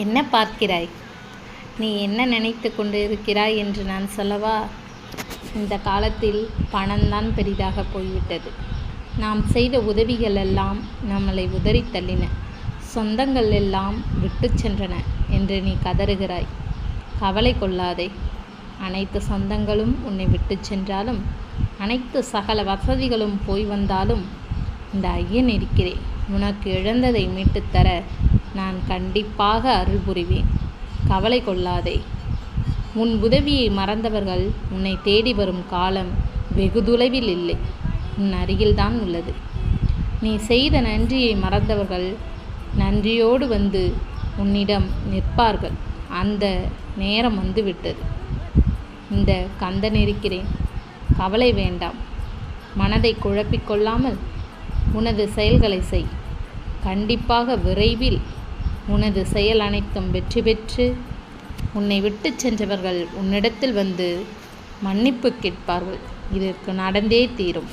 என்ன பார்க்கிறாய்? நீ என்ன நினைத்து கொண்டு இருக்கிறாய் என்று நான் சொல்லவா? இந்த காலத்தில் பணம்தான் பெரிதாக போய்விட்டது. நாம் செய்த உதவிகள் எல்லாம் நம்மளை உதறி தள்ளின, சொந்தங்கள் எல்லாம் விட்டு சென்றன என்று நீ கதறுகிறாய். கவலை கொள்ளாதே. அனைத்து சொந்தங்களும் உன்னை விட்டு சென்றாலும், அனைத்து சகல வசதிகளும் போய் வந்தாலும், இந்த ஐயன் இருக்கிறேன். உனக்கு இழந்ததை மீட்டுத்தர நான் கண்டிப்பாக அருள் புரிவேன். கவலை கொள்ளாதே. உன் உதவியை மறந்தவர்கள் உன்னை தேடி வரும் காலம் வெகு தொலைவில் இல்லை, உன் அருகில்தான் உள்ளது. நீ செய்த நன்றியை மறந்தவர்கள் நன்றியோடு வந்து உன்னிடம் நிற்பார்கள். அந்த நேரம் வந்துவிட்டது. இந்த கந்தன் இருக்கிறேன். கவலை வேண்டாம். மனதை குழப்பிக்கொள்ளாமல் உனது செயல்களை செய். கண்டிப்பாக விரைவில் உனது செயல் அனைத்தும் வெற்றி பெற்று உன்னை விட்டு சென்றவர்கள் உன்னிடத்தில் வந்து மன்னிப்பு கேட்பார்கள். இதற்கு நடந்தே தீரும்.